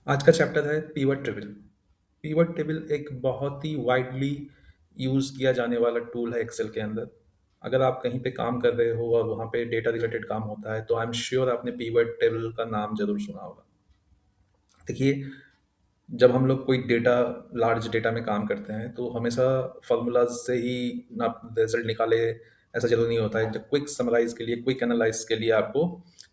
आज का चैप्टर है पिवट टेबल। पिवट टेबल एक बहुत ही वाइडली यूज़ किया जाने वाला टूल है एक्सेल के अंदर। अगर आप कहीं पे काम कर रहे हो और वहाँ पे डेटा रिलेटेड काम होता है तो आई एम श्योर आपने पिवट टेबल का नाम ज़रूर सुना होगा। देखिए, जब हम लोग कोई डेटा लार्ज डेटा में काम करते हैं तो हमेशा फार्मूलाज से ही ना रिजल्ट निकाले, ऐसा जरूरी नहीं होता है। जब क्विक समराइज के लिए, क्विक एनालाइज के लिए आपको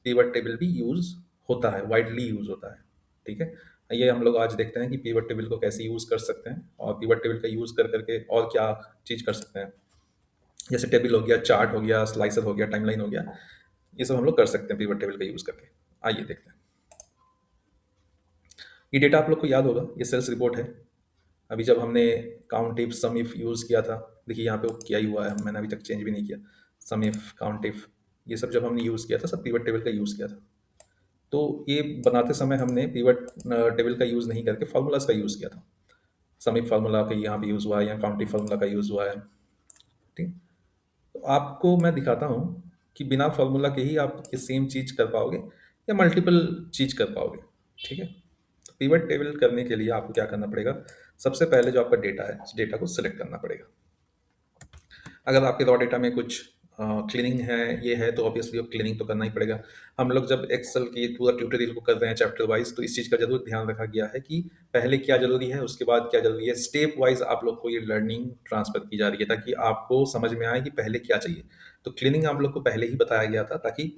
पीवट टेबल भी यूज होता है, वाइडली यूज होता है। ठीक है, ये हम लोग आज देखते हैं कि पीवट टेबल को कैसे यूज कर सकते हैं और पीवट टेबल का यूज कर करके और क्या चीज कर सकते हैं। जैसे टेबल हो गया, चार्ट हो गया, स्लाइसर हो गया, टाइमलाइन हो गया, ये सब हम लोग कर सकते हैं पीवट टेबल का यूज करके। आइए देखते हैं। ये डेटा आप लोग को याद होगा, ये सेल्स रिपोर्ट है। अभी जब हमने count if sum if use किया था, देखिए यहाँ पे वो किया ही हुआ है, मैंने अभी तक चेंज भी नहीं किया। सम इफ, काउंट इफ, ये सब जब हमने यूज़ किया था सब पिवट टेबल का यूज़ किया था। तो ये बनाते समय हमने पिवट टेबल का यूज़ नहीं करके फार्मूलाज का यूज़ किया था। सम इफ फार्मूला का यहाँ पे यूज़ हुआ है या काउंट इफ फार्मूला का यूज़ हुआ है। ठीक, तो आपको मैं दिखाता हूँ कि बिना फार्मूला के ही आप ये सेम चीज़ कर पाओगे या मल्टीपल चीज़ कर पाओगे। ठीक है, तो पिवट टेबल करने के लिए आपको क्या करना पड़ेगा? सबसे पहले जो आपका डेटा है, उस डेटा को सिलेक्ट करना पड़ेगा। अगर आपके रॉ डेटा में कुछ क्लीनिंग है, ये है, तो ऑब्वियसली क्लीनिंग तो करना ही पड़ेगा। हम लोग जब एक्सेल की पूरा ट्यूटोरियल को कर रहे हैं चैप्टर वाइज, तो इस चीज़ का जरूर ध्यान रखा गया है कि पहले क्या जरूरी है, उसके बाद क्या जरूरी है। स्टेप वाइज आप लोग को ये लर्निंग ट्रांसफर की जा रही है ताकि आपको समझ में आए कि पहले क्या चाहिए। तो क्लीनिंग आप लोग को पहले ही बताया गया था ताकि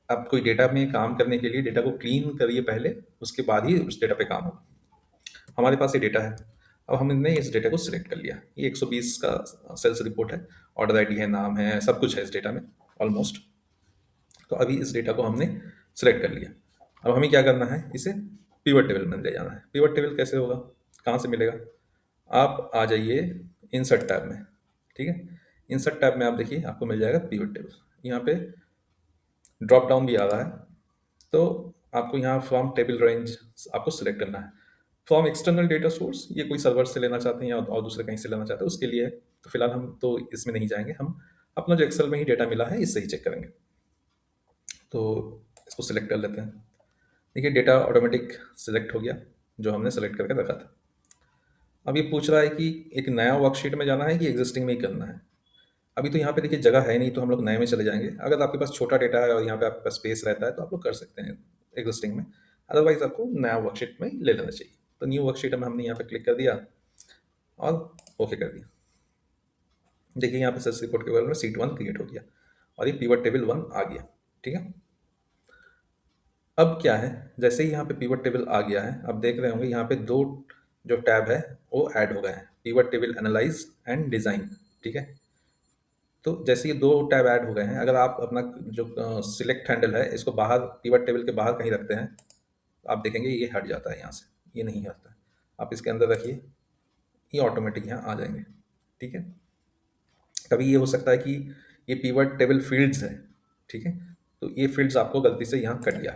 आप कोई डेटा में काम करने के लिए डेटा को क्लीन करिए पहले, उसके बाद ही उस डेटा पे काम हो। हमारे पास ये डेटा है। अब हमने इस डेटा को सिलेक्ट कर लिया। ये 120 का सेल्स रिपोर्ट है, ऑर्डर आईडी है, नाम है, सब कुछ है इस डेटा में ऑलमोस्ट। तो अभी इस डेटा को हमने सिलेक्ट कर लिया। अब हमें क्या करना है, इसे पिवट टेबल में ले जाना है। पिवट टेबल कैसे होगा, कहाँ से मिलेगा? आप आ जाइए इंसर्ट टैब में। ठीक है, इंसर्ट टैब में आप देखिए आपको मिल जाएगा पिवट टेबल। यहाँ पे ड्रॉप डाउन भी आ रहा है, तो आपको यहाँ फ्रॉम टेबल रेंज आपको सिलेक्ट करना है। फ्रॉम एक्सटर्नल डेटा सोर्स, ये कोई सर्वर से लेना चाहते हैं या और दूसरे कहीं से लेना चाहते हैं उसके लिए है। तो फिलहाल हम तो इसमें नहीं जाएंगे, हम अपना जो एक्सेल में ही डेटा मिला है इससे ही चेक करेंगे। तो इसको सिलेक्ट कर लेते हैं। देखिए डेटा ऑटोमेटिक सिलेक्ट हो गया जो हमने सेलेक्ट करके रखा था। अब ये पूछ रहा है कि एक नया वर्कशीट में जाना है कि एग्जिस्टिंग में ही करना है। अभी तो यहाँ पे देखिए जगह है नहीं, तो हम लोग नए में चले जाएंगे। अगर आपके पास छोटा डेटा है और यहाँ पे आपके पास स्पेस रहता है तो आप लोग कर सकते हैं एग्जिस्टिंग में। अदरवाइज आपको नया वर्कशीट में ही ले लेना चाहिए। तो न्यू वर्कशीट में हमने यहाँ पे क्लिक कर दिया और ओके कर दिया। देखिए यहाँ पे सर्च रिपोर्ट के बारे में सीट 1 क्रिएट हो गया और ये पिवट टेबल 1 आ गया। ठीक है, अब क्या है, जैसे ही यहाँ पे पिवट टेबल आ गया है, अब देख रहे होंगे यहाँ पे दो जो टैब है वो ऐड हो गए हैं, pivot table analyse and design. ठीक है, तो जैसे ये दो टैब ऐड हो गए हैं, अगर आप अपना जो सिलेक्ट हैंडल है इसको बाहर पिवट टेबल के बाहर कहीं रखते हैं, तो आप देखेंगे ये हट जाता है यहाँ से, ये नहीं हटता है। आप इसके अंदर रखिए, ये ऑटोमेटिक यहाँ आ जाएंगे। ठीक है, कभी ये हो सकता है कि ये पिवट टेबल फील्ड्स है। ठीक है, तो ये फील्ड्स आपको गलती से यहाँ कट गया,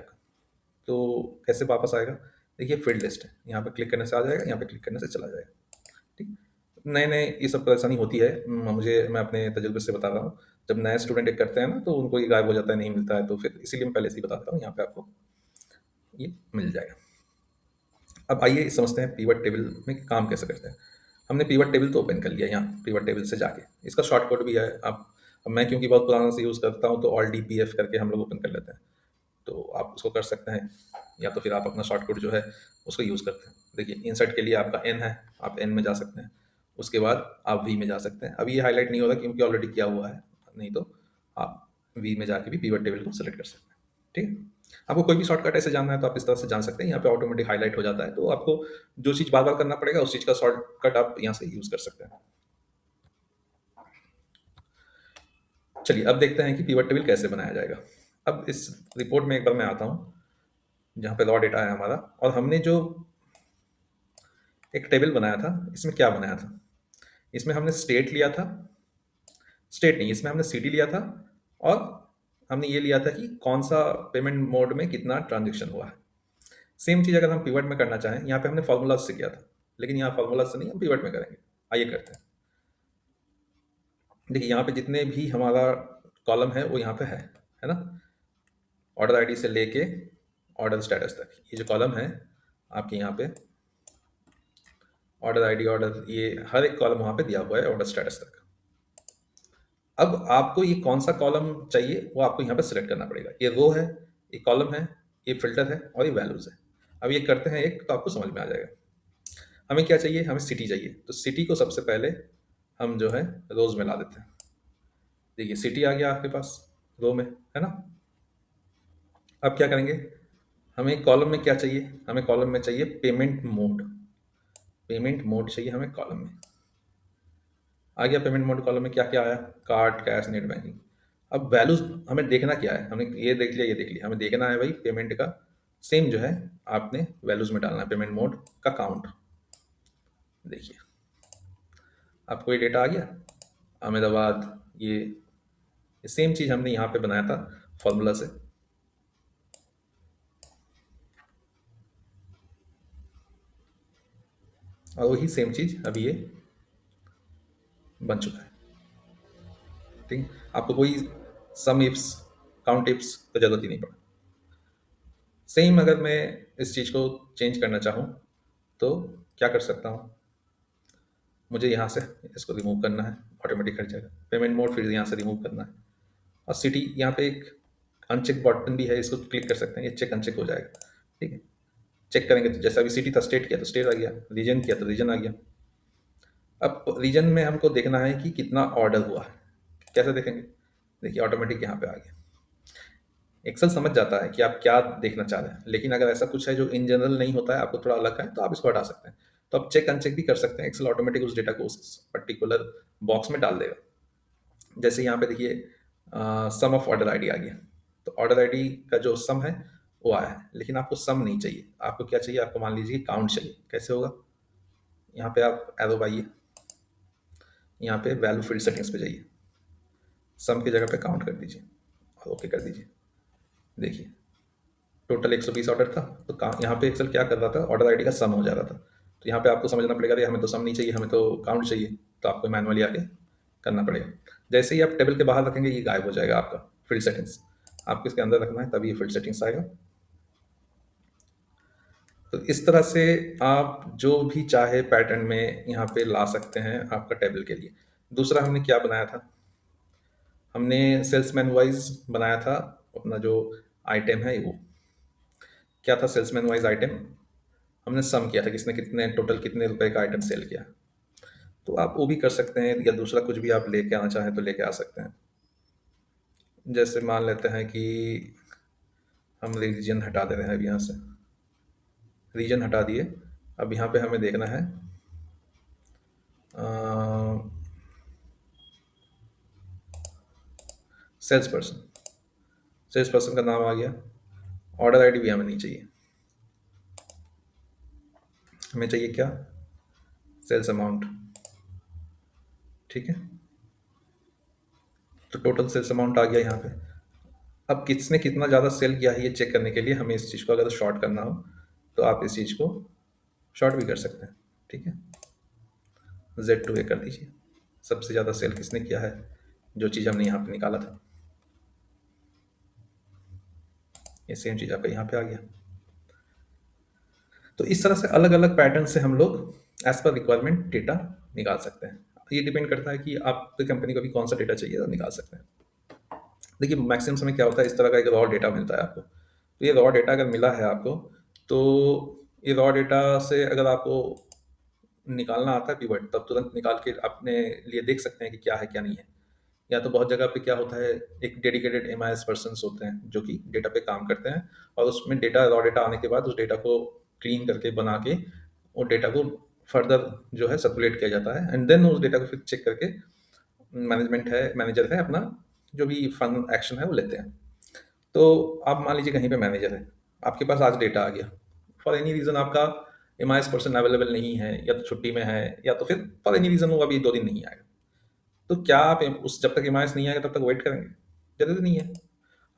तो कैसे वापस आएगा? देखिए फील्ड लिस्ट है, यहाँ पे क्लिक करने से आ जाएगा, यहाँ पे क्लिक करने से चला जाएगा। ठीक, नए नए ये सब परेशानी होती है। मैं अपने तजुर्बे से बता रहा हूँ। जब नए स्टूडेंट एक करते हैं ना तो उनको ये गायब हो जाता है, नहीं मिलता है, तो फिर इसीलिए मैं पहले से ही बता देता हूँ, यहाँ पे आपको ये मिल जाएगा। अब आइए समझते हैं पिवट टेबल में काम कैसे करते हैं। हमने पिवट टेबल तो ओपन कर लिया यहाँ पिवट टेबल से जाके, इसका शॉर्ट कोड भी है। आप, अब मैं क्योंकि बहुत पुराना से यूज़ करता हूँ तो ऑल डी पी एफ करके हम लोग ओपन कर लेते हैं, तो आप उसको कर सकते हैं, या तो फिर आप अपना शॉर्ट कोड जो है उसको यूज़ करते हैं। देखिए इंसर्ट के लिए आपका एन है, आप एन में जा सकते हैं, उसके बाद आप वी में जा सकते हैं। अभी ये हाईलाइट नहीं हो रहा क्योंकि ऑलरेडी किया हुआ है, नहीं तो आप वी में जाके भी पिवट टेबल को सेलेक्ट कर सकते हैं। ठीक है, आपको कोई भी शॉर्टकट ऐसे जानना है तो आप इस तरह से जान सकते हैं, यहाँ पे ऑटोमेटिक हाईलाइट हो जाता है, तो आपको जो चीज़ बार बार करना पड़ेगा उस चीज़ का शॉर्टकट आप यहाँ से यूज़ कर सकते हैं। चलिए अब देखते हैं कि पिवट टेबल कैसे बनाया जाएगा। अब इस रिपोर्ट में एक बार मैं आता हूँ जहाँ पे रॉ डेटा है हमारा, और हमने जो एक टेबल बनाया था, इसमें क्या बनाया था, इसमें हमने स्टेट लिया था, स्टेट नहीं, इसमें हमने सिटी लिया था, और हमने ये लिया था कि कौन सा पेमेंट मोड में कितना ट्रांजेक्शन हुआ है। सेम चीज़ अगर हम पिवट में करना चाहें, यहाँ पे हमने फॉर्मूला से किया था, लेकिन यहाँ फॉर्मूला से नहीं, हम पिवट में करेंगे। आइए करते हैं। देखिए यहाँ पे जितने भी हमारा कॉलम है वो यहाँ पे है ना, ऑर्डर आईडी से लेके ऑर्डर स्टेटस तक, ये जो कॉलम है आपके यहाँ पे ऑर्डर आईडी, ऑर्डर, ये हर एक कॉलम वहाँ पे दिया हुआ है ऑर्डर स्टेटस तक। अब आपको ये कौन सा कॉलम चाहिए वो आपको यहाँ पे सिलेक्ट करना पड़ेगा। ये रो है, ये कॉलम है, ये फिल्टर है और ये वैल्यूज़ है। अब ये करते हैं एक, तो आपको समझ में आ जाएगा। हमें क्या चाहिए, हमें सिटी चाहिए, तो सिटी को सबसे पहले हम जो है रोज में ला देते हैं। देखिए सिटी आ गया आपके पास रो में, है ना। अब क्या करेंगे, हमें कॉलम में क्या चाहिए, हमें कॉलम में चाहिए पेमेंट मोड। पेमेंट मोड चाहिए हमें कॉलम में। आ गया पेमेंट मोड, कॉलम में क्या क्या आया, कार्ड, कैश, नेट बैंकिंग। अब वैल्यूज हमें देखना क्या है, हमने ये देख लिया, ये देख लिया, हमें देखना है भाई पेमेंट का सेम जो है आपने वैल्यूज में डालना है, पेमेंट मोड का काउंट। देखिए आपको ये डेटा आ गया, अहमदाबाद, ये सेम चीज़ हमने यहाँ पे बनाया था फॉर्मूला से। और वही सेम चीज़ अभी ये बन चुका है। ठीक, आपको कोई सम इफ्स, काउंट इफ्स की जरूरत ही नहीं पड़ा। सेम अगर मैं इस चीज़ को चेंज करना चाहूँ तो क्या कर सकता हूँ, मुझे यहाँ से इसको रिमूव करना है, ऑटोमेटिक हट जाएगा। पेमेंट मोड फिर यहाँ से रिमूव करना है। और सिटी यहाँ पे एक अनचेक बटन भी है, इसको क्लिक कर सकते हैं, ये चेक अनचेक हो जाएगा। ठीक है, चेक करेंगे तो जैसा अभी सिटी था, स्टेट किया तो स्टेट आ गया, रीजन किया तो रीजन आ गया। अब रीजन में हमको देखना है कि कितना ऑर्डर हुआ है। कैसे देखेंगे, देखिए ऑटोमेटिक यहाँ पे आ गया। एक्सेल समझ जाता है कि आप क्या देखना चाह रहे हैं, लेकिन अगर ऐसा कुछ है जो इन जनरल नहीं होता है, आपको थोड़ा अलग है, तो आप इसको हटा सकते हैं। तो आप चेक अनचेक भी कर सकते हैं, एक्सेल ऑटोमेटिक उस डेटा को उस पर्टिकुलर बॉक्स में डाल देगा। जैसे यहाँ पे देखिए सम ऑफ ऑर्डर आईडी आ गया, तो ऑर्डर आईडी का जो सम है वो आया है, लेकिन आपको सम नहीं चाहिए, आपको क्या चाहिए, आपको मान लीजिए काउंट चाहिए। कैसे होगा, यहाँ पे आप एरो आइए, यहाँ पे वैल्यू फील्ड सेटिंग्स पे जाइए, सम की जगह पे काउंट कर दीजिए और ओके कर दीजिए। देखिए टोटल 120 ऑर्डर था, तो यहाँ पे एक्सेल क्या कर रहा था, ऑर्डर आईडी का सम हो जा रहा था। तो यहाँ पे आपको समझना पड़ेगा, अरे हमें तो सम नहीं चाहिए, हमें तो काउंट चाहिए, तो आपको मैनुअली आके करना पड़ेगा। जैसे ही आप टेबल के बाहर रखेंगे ये गायब हो जाएगा आपका फील्ड सेटिंग्स, आपको इसके अंदर रखना है तभी ये फील्ड सेटिंग्स आएगा। तो इस तरह से आप जो भी चाहे पैटर्न में यहाँ पे ला सकते हैं आपका टेबल के लिए। दूसरा हमने क्या बनाया था, हमने सेल्समैन वाइज बनाया था अपना जो आइटम है वो। क्या था सेल्समैन वाइज आइटम, हमने सम किया था किसने कितने टोटल कितने रुपए का आइटम सेल किया। तो आप वो भी कर सकते हैं, या दूसरा कुछ भी आप लेके आना चाहें तो लेके आ सकते हैं। जैसे मान लेते हैं कि हम रीजन हटा दे रहे हैं, अब यहाँ से रीजन हटा दिए। अब यहाँ पे हमें देखना है सेल्स पर्सन, सेल्स पर्सन का नाम आ गया, ऑर्डर आईडी भी हमें नहीं चाहिए, हमें चाहिए क्या, सेल्स अमाउंट। ठीक है, तो टोटल सेल्स अमाउंट आ गया यहाँ पे। अब किसने कितना ज़्यादा सेल किया है ये चेक करने के लिए हमें इस चीज़ को अगर शॉर्ट करना हो तो आप इस चीज़ को शॉर्ट भी कर सकते हैं। ठीक है, Z2A कर दीजिए, सबसे ज़्यादा सेल किसने किया है, जो चीज़ हमने यहाँ पे निकाला था, ये सेम चीज़ आपका यहाँ पे आ गया। तो इस तरह से अलग अलग पैटर्न से हम लोग एज पर रिक्वायरमेंट डेटा निकाल सकते हैं। ये डिपेंड करता है कि आपकी कंपनी को भी कौन सा डेटा चाहिए तो निकाल सकते हैं। देखिए मैक्सिमम समय क्या होता है, इस तरह का एक रॉ डेटा मिलता है आपको, तो ये रॉ डेटा अगर मिला है आपको, तो ये रॉ डेटा से अगर आपको निकालना आता है पिवट, तब तुरंत निकाल के अपने लिए देख सकते हैं कि क्या है क्या नहीं है। या तो बहुत जगह पे क्या होता है, एक डेडिकेटेड MIS पर्सन होते हैं जो कि डेटा पे काम करते हैं, और उसमें डेटा रॉ डेटा आने के बाद उस डेटा को क्लीन करके बना के वो डेटा को फर्दर जो है सर्कुलेट किया जाता है, एंड देन उस डेटा को फिर चेक करके मैनेजमेंट है, मैनेजर है अपना जो भी फन एक्शन है वो लेते हैं। तो आप मान लीजिए कहीं पे मैनेजर है, आपके पास आज डेटा आ गया, फॉर एनी रीज़न आपका MIS पर्सन अवेलेबल नहीं है, या तो छुट्टी में है, या तो फिर फॉर एनी रीज़न वो अभी 2 दिन नहीं आएगा। तो क्या आप उस जब तक MIS नहीं आएगा तब तक वेट करेंगे, जरूरी नहीं है।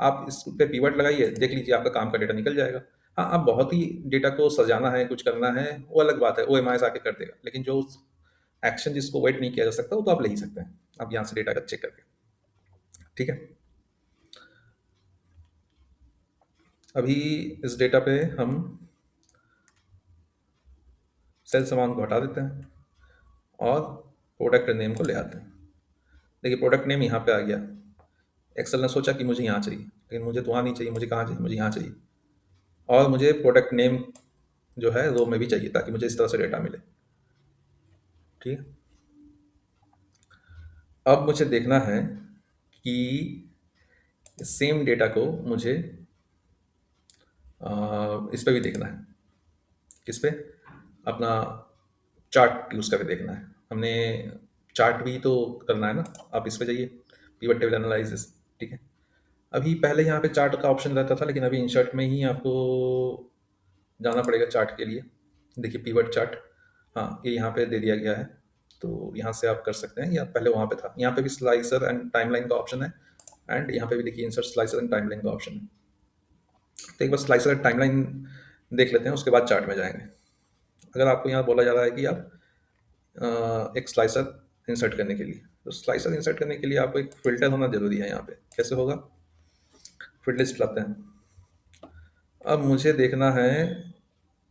आप इस पे पीवट लगाइए, देख लीजिए आपका काम का डेटा निकल जाएगा। हाँ, आप बहुत ही डेटा को सजाना है, कुछ करना है, वो अलग बात है, वो MIS आके कर देगा, लेकिन जो एक्शन जिसको वेट नहीं किया जा सकता वो तो आप ले ही सकते हैं, आप यहाँ से डेटा का चेक करके। ठीक है, अभी इस डेटा पे हम सेल्स अमाउंट को हटा देते हैं और प्रोडक्ट नेम को ले आते हैं। देखिए प्रोडक्ट नेम यहाँ पे आ गया। एक्सेल ने सोचा कि मुझे यहाँ चाहिए, लेकिन मुझे तो वहाँ नहीं चाहिए, मुझे कहाँ चाहिए, मुझे यहाँ चाहिए। और मुझे प्रोडक्ट नेम जो है रो में भी चाहिए ताकि मुझे इस तरह से डेटा मिले। ठीक है। अब मुझे देखना है कि सेम डेटा को मुझे इस पे भी देखना है। किस पे? अपना चार्ट यूज़ करके देखना है। हमने चार्ट भी तो करना है ना। आप इस पे जाइए, पिवट टेबल एनालिसिस। ठीक है। अभी पहले यहाँ पे चार्ट का ऑप्शन रहता था, लेकिन अभी इंसर्ट में ही आपको जाना पड़ेगा चार्ट के लिए। देखिए पिवट चार्ट, हाँ ये यहाँ पे दे दिया गया है, तो यहाँ से आप कर सकते हैं, या पहले वहाँ पे था। यहाँ पे भी स्लाइसर एंड टाइमलाइन का ऑप्शन है, एंड यहाँ पे भी देखिए इंसर्ट स्लाइसर एंड टाइमलाइन का ऑप्शन है। तो एक बार स्लाइसर एंड टाइमलाइन देख लेते हैं, उसके बाद चार्ट में जाएंगे। अगर आपको यहाँ बोला जा रहा है कि आप एक स्लाइसर इंसर्ट करने के लिए, तो स्लाइसर इंसर्ट करने के लिए आपको एक फ़िल्टर होना ज़रूरी है। यहाँ पे कैसे होगा? फिल्ड लिस्ट लाते हैं। अब मुझे देखना है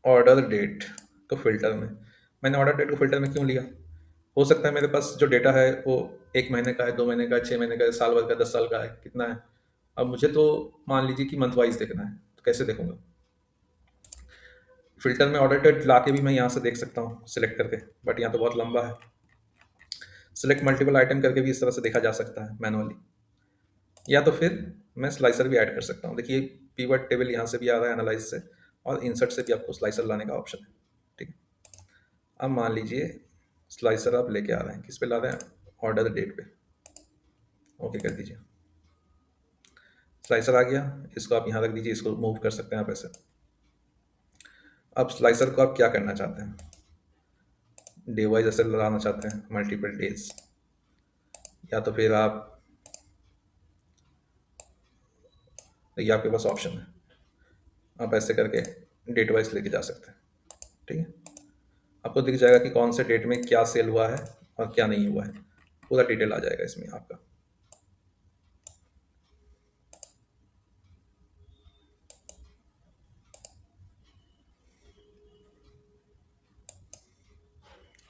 ऑर्डर डेट को फ़िल्टर में। मैंने ऑर्डर डेट को फ़िल्टर में क्यों लिया? हो सकता है मेरे पास जो डेटा है वो 1 महीने का है, 2 महीने का है, 6 महीने का है, साल भर का, 10 साल का है, कितना है? अब मुझे तो मान लीजिए कि मंथ वाइज़ देखना है, तो कैसे देखूँगा? फ़िल्टर में ऑर्डर डेट ला के भी मैं यहाँ से देख सकता हूँ सिलेक्ट करके, बट यहाँ तो बहुत लंबा है। सिलेक्ट मल्टीपल आइटम करके भी इस तरह से देखा जा सकता है मैनुअली, या तो फिर मैं स्लाइसर भी ऐड कर सकता हूँ। देखिए पीवट टेबल यहाँ से भी आ रहा है एनालाइज से, और इंसर्ट से भी आपको स्लाइसर लाने का ऑप्शन है। ठीक है। अब मान लीजिए स्लाइसर आप लेके आ रहे हैं, किस पे ला रहे हैं? ऑर्डर डेट पे। ओके कर दीजिए। स्लाइसर आ गया, इसको आप यहाँ रख दीजिए, इसको मूव कर सकते हैं आप ऐसे। अब स्लाइसर को आप क्या करना चाहते हैं? डे वाइज ऐसे लगाना चाहते हैं, मल्टीपल डेज, या तो फिर आप, ये आपके पास ऑप्शन है, आप ऐसे करके डेट वाइज लेके जा सकते हैं। ठीक है। आपको दिख जाएगा कि कौन से डेट में क्या सेल हुआ है और क्या नहीं हुआ है, पूरा डिटेल आ जाएगा इसमें आपका।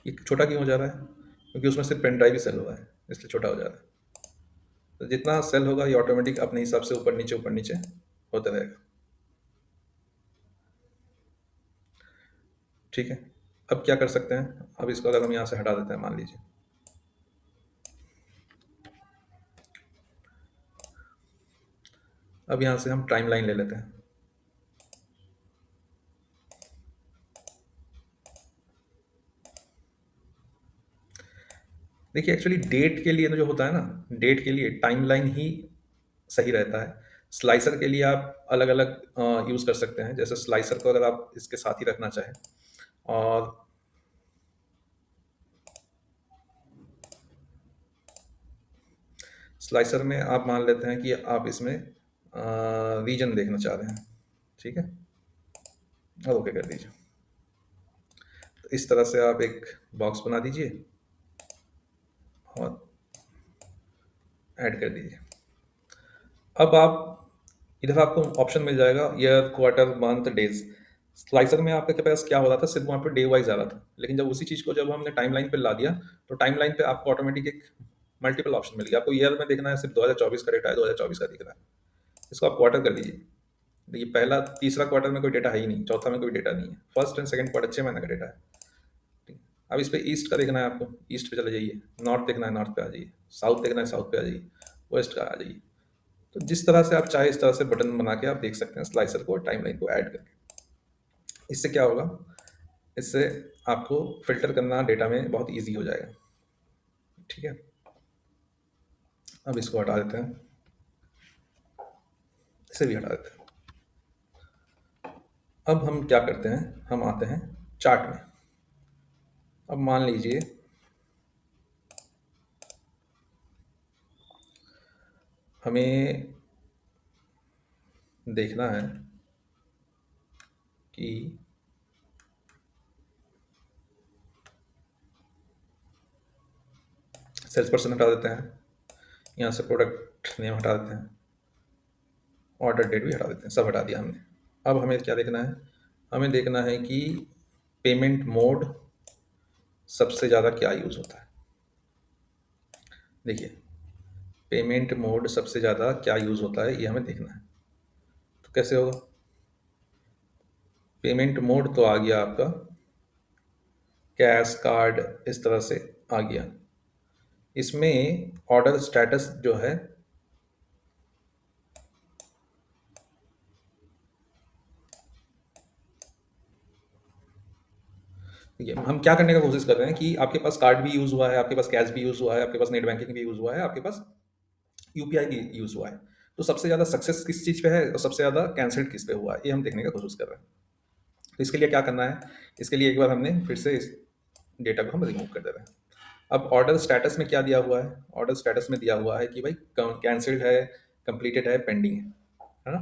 ये छोटा क्यों हो जा रहा है? क्योंकि उसमें सिर्फ पेन ड्राइव ही सेल हुआ है, इसलिए छोटा हो जा रहा है। तो जितना सेल होगा ये ऑटोमेटिक अपने हिसाब से ऊपर नीचे होता रहेगा। ठीक है। अब क्या कर सकते हैं? अब इसको अगर हम यहाँ से हटा देते हैं, मान लीजिए, अब यहाँ से हम टाइम लाइन ले लेते हैं। देखिए एक्चुअली डेट के लिए जो होता है ना, डेट के लिए टाइमलाइन ही सही रहता है। स्लाइसर के लिए आप अलग अलग यूज़ कर सकते हैं। जैसे स्लाइसर को अगर आप इसके साथ ही रखना चाहें, और स्लाइसर में आप मान लेते हैं कि आप इसमें रीजन देखना चाह रहे हैं। ठीक है। अब ओके कर दीजिए। तो इस तरह से आप एक बॉक्स बना दीजिए और ऐड कर दीजिए। अब आप इधर आपको ऑप्शन मिल जाएगा year, quarter, month, days. Slicer में आपके पास क्या हो रहा था, सिर्फ वहाँ पे डे वाइज आ रहा था, लेकिन जब उसी चीज़ को जब हमने टाइमलाइन पे ला दिया, तो टाइमलाइन पे आपको ऑटोमेटिक एक मल्टीपल ऑप्शन मिल गया। आपको ईयर में देखना है, सिर्फ 2024 का डेटा है, 2024 का दिख रहा है। इसको आप क्वार्टर कर लीजिए। देखिए पहला तीसरा क्वार्टर में कोई डेटा है ही नहीं, चौथा में कोई डेटा नहीं है, फर्स्ट एंड सेकंड क्वार्टर 6 महीने का डेटा है। ठीक है। अब इस पे ईस्ट का देखना है आपको, ईस्ट पे चले जाइए। नॉर्थ देखना है, नॉर्थ पे आ जाइए। साउथ देखना है, साउथ पे आ जाइए। वेस्ट का आ जाइए। तो जिस तरह से आप चाहे इस तरह से बटन बना के आप देख सकते हैं स्लाइसर को और टाइमलाइन को ऐड करके। इससे क्या होगा? इससे आपको फिल्टर करना डेटा में बहुत इजी हो जाएगा। ठीक है। अब इसको हटा देते हैं, इसे भी हटा देते हैं। अब हम क्या करते हैं, हम आते हैं चार्ट में। अब मान लीजिए हमें देखना है कि सेल्स पर्सन हटा देते हैं, यहाँ से प्रोडक्ट नेम हटा देते हैं, ऑर्डर डेट भी हटा देते हैं, सब हटा दिया हमने। अब हमें क्या देखना है? हमें देखना है कि पेमेंट मोड सबसे ज़्यादा क्या यूज़ होता है? देखिए, पेमेंट मोड सबसे ज़्यादा क्या यूज़ होता है, ये हमें देखना है। तो कैसे होगा? पेमेंट मोड तो आ गया आपका, कैश, कार्ड, इस तरह से आ गया। इसमें ऑर्डर स्टेटस जो है, देखिए हम क्या करने का कोशिश कर रहे हैं कि आपके पास कार्ड भी यूज़ हुआ है, आपके पास कैश भी यूज़ हुआ है, आपके पास नेट बैंकिंग भी यूज़ हुआ है, आपके पास यूपीआई भी यूज़ हुआ है। तो सबसे ज़्यादा सक्सेस किस चीज़ पे है और सबसे ज़्यादा कैंसल्ड किस पे हुआ है, ये हम देखने का कोशिश कर रहे हैं। तो इसके लिए क्या करना है? इसके लिए एक बार हमने फिर से इस डेटा को हम रिमूव कर दे रहे हैं। अब ऑर्डर स्टेटस में क्या दिया हुआ है? ऑर्डर स्टेटस में दिया हुआ है कि भाई कैंसल्ड है, कंप्लीटेड है, पेंडिंग है ना?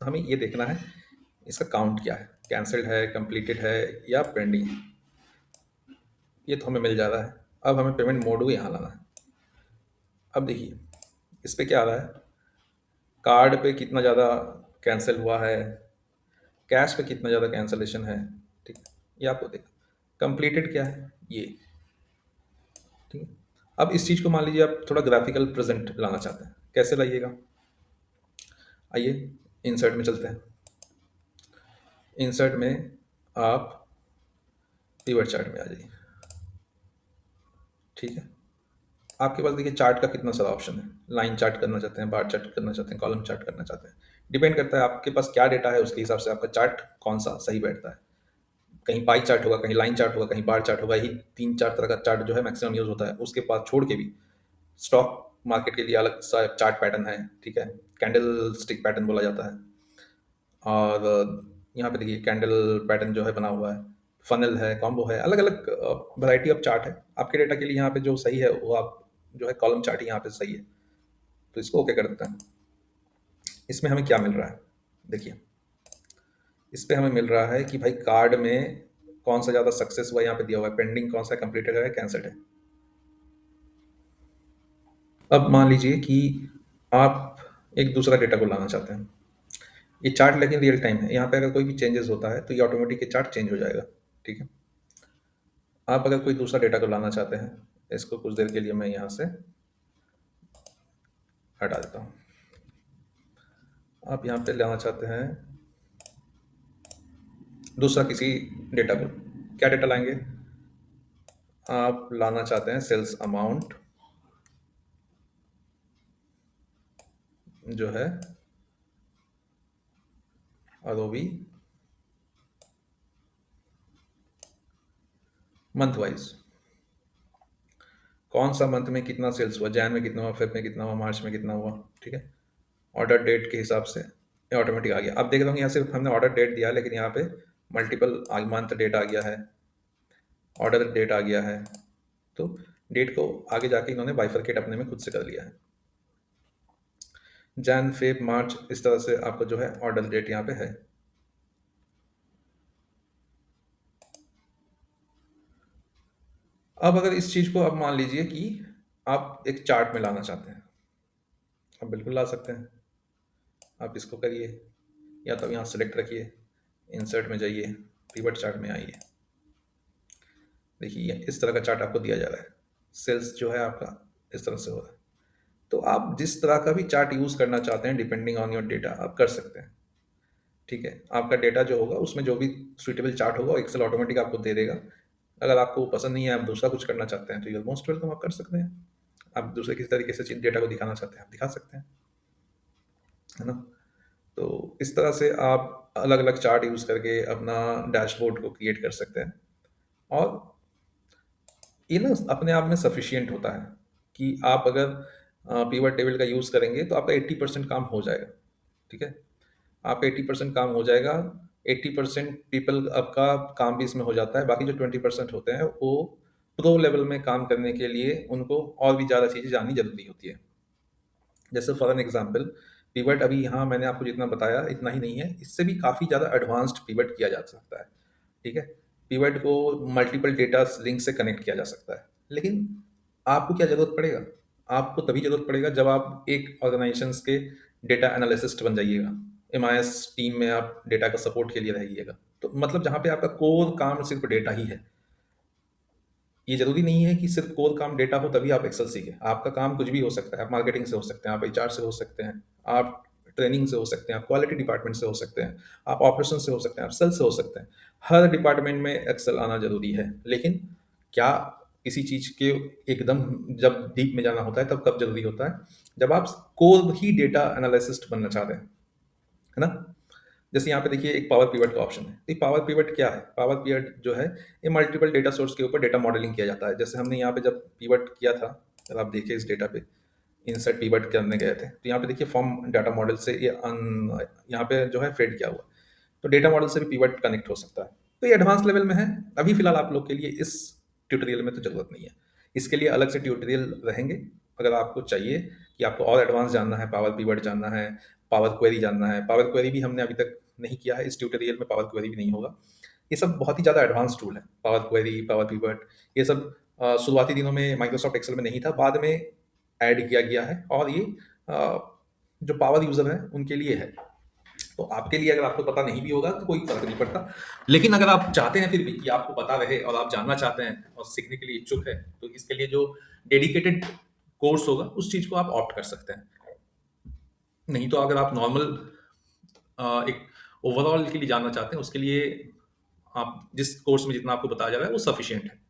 तो हमें ये देखना है इसका काउंट क्या है, कैंसल्ड है, कंप्लीटेड है या पेंडिंग है। ये तो हमें मिल जा रहा है। अब हमें पेमेंट मोड को यहाँ लाना है। अब देखिए इस पे क्या आ रहा है, कार्ड पे कितना ज़्यादा कैंसिल हुआ है, कैश पे कितना ज़्यादा कैंसलेशन है, ठीक है, ये आपको देखा। कंप्लीटेड क्या है, ये, ठीक है। अब इस चीज़ को मान लीजिए आप थोड़ा ग्राफिकल प्रेजेंट लाना चाहते हैं, कैसे लाइएगा? आइए इंसर्ट में चलते हैं। इंसर्ट में आप पिवट चार्ट में आ जाइए, ठीक है। आपके पास देखिए चार्ट का कितना सारा ऑप्शन है, लाइन चार्ट करना चाहते हैं, बार चार्ट करना चाहते हैं, कॉलम चार्ट करना चाहते हैं, डिपेंड करता है आपके पास क्या डेटा है, उसके हिसाब से आपका चार्ट कौन सा सही बैठता है। कहीं पाई चार्ट होगा, कहीं लाइन चार्ट होगा, कहीं बार चार्ट होगा, यही तीन चार तरह का चार्ट जो है मैक्सिमम यूज होता है। उसके बाद छोड़ के भी स्टॉक मार्केट के लिए अलग सा चार्ट पैटर्न है, ठीक है, कैंडल स्टिक पैटर्न बोला जाता है। और यहाँ पे देखिए कैंडल पैटर्न जो है बना हुआ है, फनल है, कॉम्बो है, अलग अलग वैरायटी ऑफ चार्ट है। आपके डेटा के लिए यहाँ पे जो सही है वो आप जो है कॉलम चार्ट ही यहाँ पे सही है। तो इसको ओके कर देते हैं। इसमें हमें क्या मिल रहा है, देखिए इस पे हमें मिल रहा है कि भाई कार्ड में कौन सा ज़्यादा सक्सेस हुआ, यहाँ पे दिया हुआ है, पेंडिंग कौन सा, कंप्लीटेड है, कैंसल्ड है। अब मान लीजिए कि आप एक दूसरा डेटा को लाना चाहते हैं। ये चार्ट लेकिन रियल टाइम है, यहाँ पे अगर कोई भी चेंजेस होता है तो ये ऑटोमेटिक ये चार्ट चेंज हो जाएगा, ठीक है। आप अगर कोई दूसरा डेटा को लाना चाहते हैं, इसको कुछ देर के लिए मैं यहाँ से हटा देता हूँ। आप यहाँ पे लाना चाहते हैं दूसरा किसी डेटा को, क्या डेटा लाएंगे? आप लाना चाहते हैं सेल्स अमाउंट जो है आरओवी मंथ वाइज, कौन सा मंथ में कितना सेल्स हुआ, जैन में कितना हुआ, फेब में कितना हुआ, मार्च में कितना हुआ, ठीक है। ऑर्डर डेट के हिसाब से ये ऑटोमेटिक आ गया। अब देख रहा हूँ यहाँ सिर्फ हमने ऑर्डर डेट दिया है, लेकिन यहाँ पे मल्टीपल मंथ डेट आ गया है, ऑर्डर डेट आ गया है। तो डेट को आगे जाके इन्होंने बाइफरकेट अपने में खुद से कर लिया है। जैन, फेब, मार्च, इस तरह से आपका जो है ऑर्डर डेट यहाँ पे है। अब अगर इस चीज़ को आप मान लीजिए कि आप एक चार्ट में लाना चाहते हैं, आप बिल्कुल ला सकते हैं। आप इसको करिए, या तो यहाँ सेलेक्ट रखिए, इंसर्ट में जाइए, पिवट चार्ट में आइए। देखिए इस तरह का चार्ट आपको दिया जा रहा है, सेल्स जो है आपका इस तरह से हो रहा है। तो आप जिस तरह का भी चार्ट यूज़ करना चाहते हैं डिपेंडिंग ऑन योर डेटा आप कर सकते हैं, ठीक है। आपका डेटा जो होगा उसमें जो भी सुइटेबल चार्ट होगा एक्सेल ऑटोमेटिक आपको दे देगा। अगर आपको पसंद नहीं है, आप दूसरा कुछ करना चाहते हैं, तो यूर मोस्ट वेलकम, आप कर सकते हैं। आप दूसरे किसी तरीके से डेटा को दिखाना चाहते हैं, आप दिखा सकते हैं, है ना। तो इस तरह से आप अलग अलग चार्ट यूज़ करके अपना डैशबोर्ड को क्रिएट कर सकते हैं। और ये ना अपने आप में सफिशियंट होता है कि आप अगर पिवट टेबल का यूज़ करेंगे तो आपका 80% काम हो जाएगा, ठीक है। आपका 80% काम हो जाएगा। 80% पीपल आपका काम भी इसमें हो जाता है। बाकी जो 20% होते हैं वो प्रो लेवल में काम करने के लिए उनको और भी ज़्यादा चीज़ें जाननी ज़रूरी होती है। जैसे फॉर एन एग्जांपल, पिवट अभी यहाँ मैंने आपको जितना बताया इतना ही नहीं है, इससे भी काफ़ी ज़्यादा एडवांस्ड पिवट किया जा सकता है, ठीक है। पिवट को मल्टीपल डेटा लिंक से कनेक्ट किया जा सकता है। लेकिन आपको क्या ज़रूरत पड़ेगा? आपको तभी ज़रूरत पड़ेगा जब आप एक ऑर्गेनाइजेशंस के डेटा एनालिसिस्ट बन जाइएगा, एमआईएस टीम में आप डेटा का सपोर्ट के लिए रहिएगा। तो मतलब जहाँ पे आपका कोर काम सिर्फ डेटा ही है। ये ज़रूरी नहीं है कि सिर्फ कोर काम डेटा हो तभी आप एक्सेल सीखें। आपका काम कुछ भी हो सकता है। आप मार्केटिंग से हो सकते हैं, आप एचआर से हो सकते हैं, आप ट्रेनिंग से हो सकते हैं, आप क्वालिटी डिपार्टमेंट से हो सकते हैं, आप ऑपरेशन से हो सकते हैं, आप सेल्स से हो सकते हैं। हर डिपार्टमेंट में एक्सेल आना ज़रूरी है। लेकिन क्या किसी चीज़ के एकदम जब डीप में जाना होता है तब कब ज़रूरी होता है? जब आप कोर ही डेटा एनालिसिस्ट बनना चाहते हैं, है ना? जैसे यहाँ पे देखिए एक पावर पिवट का ऑप्शन है। तो पावर पिवट क्या है? पावर पिवट जो है ये मल्टीपल डेटा सोर्स के ऊपर डेटा मॉडलिंग किया जाता है। जैसे हमने यहाँ पे जब पिवट किया था, अगर आप देखिए इस डेटा पे इंसर्ट पिवट करने गए थे, तो यहाँ पे देखिए फॉर्म डाटा मॉडल से ये यहाँ पे जो है फेड किया हुआ। तो डेटा मॉडल से भी पिवट कनेक्ट हो सकता है। तो ये एडवांस लेवल में है। अभी फिलहाल आप लोग के लिए इस ट्यूटोरियल में तो ज़रूरत नहीं है। इसके लिए अलग से ट्यूटोरियल रहेंगे। अगर आपको चाहिए कि आपको और एडवांस जानना है, पावर पिवट जानना है, पावर क्वेरी जानना है। पावर क्वेरी भी हमने अभी तक नहीं किया है, इस ट्यूटोरियल में पावर क्वेरी भी नहीं होगा। ये सब बहुत ही ज़्यादा एडवांस टूल है, पावर क्वेरी, पावर पिवट। ये सब शुरुआती दिनों में माइक्रोसॉफ्ट एक्सेल में नहीं था, बाद में ऐड किया गया है और ये जो पावर यूज़र हैं उनके लिए है। तो आपके लिए अगर आपको पता नहीं भी होगा तो कोई फ़र्क नहीं पड़ता। लेकिन अगर आप चाहते हैं फिर भी कि आपको पता रहे और आप जानना चाहते हैं और सीखने के लिए इच्छुक हैं, तो इसके लिए जो डेडिकेटेड कोर्स होगा उस चीज़ को आप ऑप्ट कर सकते हैं। नहीं तो अगर आप नॉर्मल एक ओवरऑल के लिए जानना चाहते हैं, उसके लिए आप जिस कोर्स में जितना आपको बताया जा रहा है वो सफिशिएंट है।